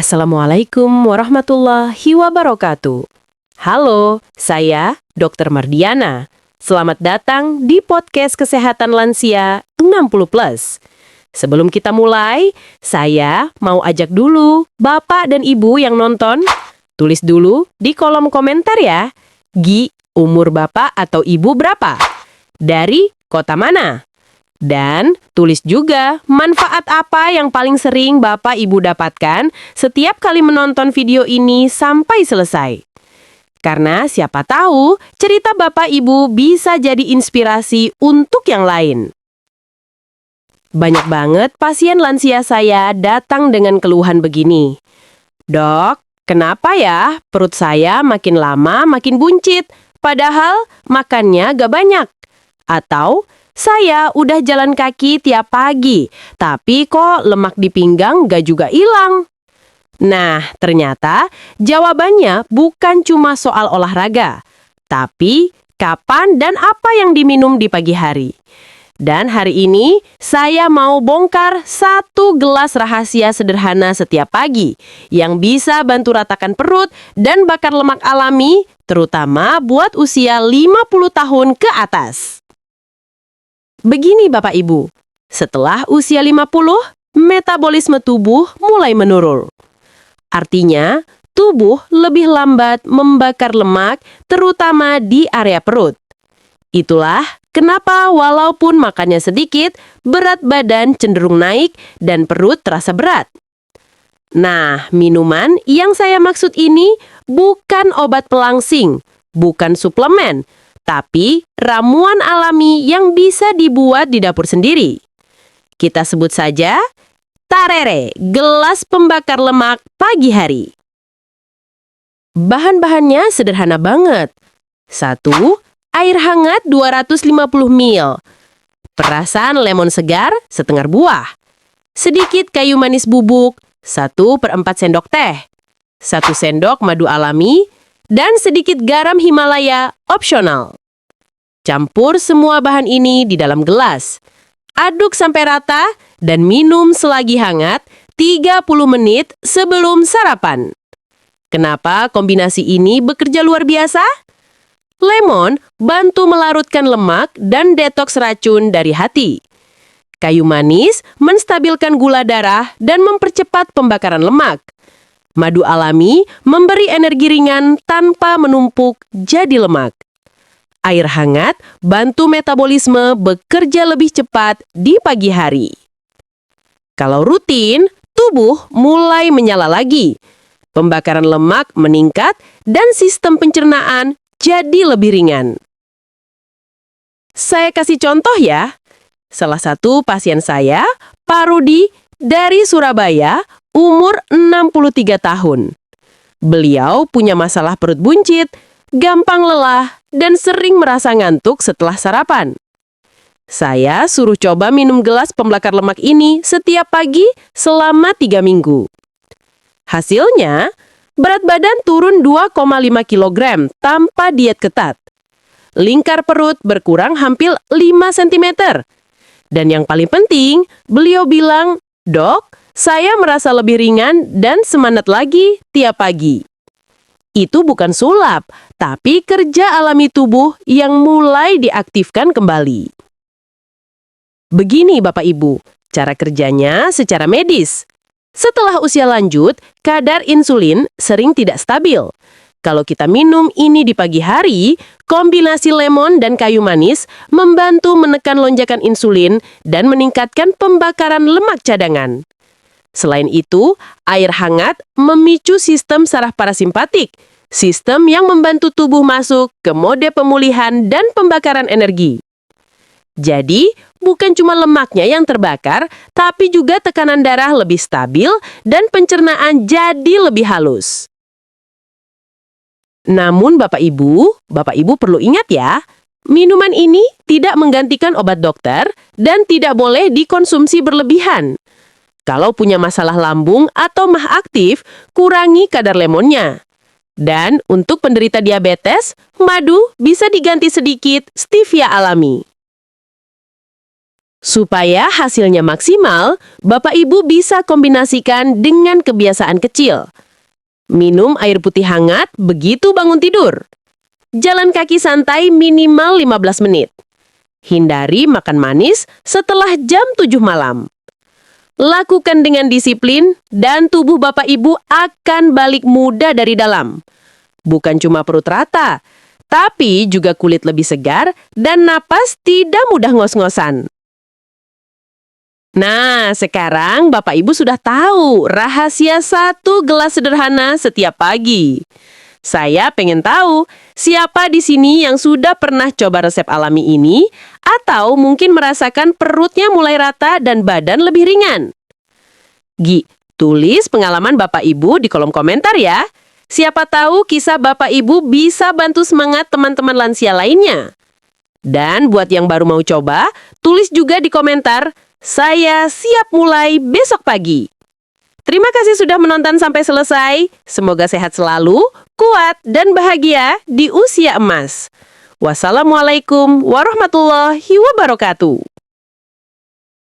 Assalamualaikum warahmatullahi wabarakatuh. Halo, saya Dr. Mardiana. Selamat datang di podcast Kesehatan Lansia 60+. Sebelum kita mulai, saya mau ajak dulu Bapak dan Ibu yang nonton, tulis dulu di kolom komentar ya. Gi, umur Bapak atau Ibu berapa? Dari kota mana? Dan tulis juga manfaat apa yang paling sering Bapak Ibu dapatkan setiap kali menonton video ini sampai selesai. Karena siapa tahu cerita Bapak Ibu bisa jadi inspirasi untuk yang lain. Banyak banget pasien lansia saya datang dengan keluhan begini. Dok, kenapa ya perut saya makin lama makin buncit, padahal makannya gak banyak? Atau saya udah jalan kaki tiap pagi, tapi kok lemak di pinggang gak juga hilang. Nah, ternyata jawabannya bukan cuma soal olahraga, tapi kapan dan apa yang diminum di pagi hari. Dan hari ini saya mau bongkar 1 gelas rahasia sederhana setiap pagi yang bisa bantu ratakan perut dan bakar lemak alami, terutama buat usia 50 tahun ke atas. Begini Bapak Ibu, setelah usia 50, metabolisme tubuh mulai menurun. Artinya, tubuh lebih lambat membakar lemak, terutama di area perut. Itulah kenapa walaupun makannya sedikit, berat badan cenderung naik dan perut terasa berat. Nah, minuman yang saya maksud ini bukan obat pelangsing, bukan suplemen, tapi ramuan alami yang bisa dibuat di dapur sendiri. Kita sebut saja Tarere, gelas pembakar lemak pagi hari. Bahan-bahannya sederhana banget. 1. Air hangat 250 ml. Perasan lemon segar setengah buah. Sedikit kayu manis bubuk 1/4 sendok teh. 1 sendok madu alami dan sedikit garam Himalaya opsional. Campur semua bahan ini di dalam gelas. Aduk sampai rata dan minum selagi hangat 30 menit sebelum sarapan. Kenapa kombinasi ini bekerja luar biasa? Lemon bantu melarutkan lemak dan detoks racun dari hati. Kayu manis menstabilkan gula darah dan mempercepat pembakaran lemak. Madu alami memberi energi ringan tanpa menumpuk jadi lemak. Air hangat bantu metabolisme bekerja lebih cepat di pagi hari. Kalau rutin, tubuh mulai menyala lagi. Pembakaran lemak meningkat dan sistem pencernaan jadi lebih ringan. Saya kasih contoh ya. Salah satu pasien saya, Pak Rudi, dari Surabaya, umur 63 tahun. Beliau punya masalah perut buncit, gampang lelah, dan sering merasa ngantuk setelah sarapan. Saya suruh coba minum gelas pembakar lemak ini setiap pagi selama 3 minggu. Hasilnya, berat badan turun 2,5 kg tanpa diet ketat. Lingkar perut berkurang hampir 5 cm. Dan yang paling penting, beliau bilang, "Dok, saya merasa lebih ringan dan semangat lagi tiap pagi." Itu bukan sulap, tapi kerja alami tubuh yang mulai diaktifkan kembali. Begini Bapak Ibu, cara kerjanya secara medis. Setelah usia lanjut, kadar insulin sering tidak stabil. Kalau kita minum ini di pagi hari, kombinasi lemon dan kayu manis membantu menekan lonjakan insulin dan meningkatkan pembakaran lemak cadangan. Selain itu, air hangat memicu sistem saraf parasimpatik, sistem yang membantu tubuh masuk ke mode pemulihan dan pembakaran energi. Jadi, bukan cuma lemaknya yang terbakar, tapi juga tekanan darah lebih stabil dan pencernaan jadi lebih halus. Namun Bapak Ibu perlu ingat ya, minuman ini tidak menggantikan obat dokter dan tidak boleh dikonsumsi berlebihan. Kalau punya masalah lambung atau MAH aktif, kurangi kadar lemonnya. Dan untuk penderita diabetes, madu bisa diganti sedikit stevia alami. Supaya hasilnya maksimal, Bapak Ibu bisa kombinasikan dengan kebiasaan kecil. Minum air putih hangat begitu bangun tidur. Jalan kaki santai minimal 15 menit. Hindari makan manis setelah jam 7 malam. Lakukan dengan disiplin dan tubuh Bapak Ibu akan balik muda dari dalam. Bukan cuma perut rata, tapi juga kulit lebih segar dan napas tidak mudah ngos-ngosan. Nah, sekarang Bapak Ibu sudah tahu rahasia satu gelas sederhana setiap pagi. Saya pengen tahu, siapa di sini yang sudah pernah coba resep alami ini atau mungkin merasakan perutnya mulai rata dan badan lebih ringan? Tulis pengalaman Bapak Ibu di kolom komentar ya. Siapa tahu kisah Bapak Ibu bisa bantu semangat teman-teman lansia lainnya. Dan buat yang baru mau coba, tulis juga di komentar, saya siap mulai besok pagi. Terima kasih sudah menonton sampai selesai. Semoga sehat selalu, kuat, dan bahagia di usia emas. Wassalamualaikum warahmatullahi wabarakatuh.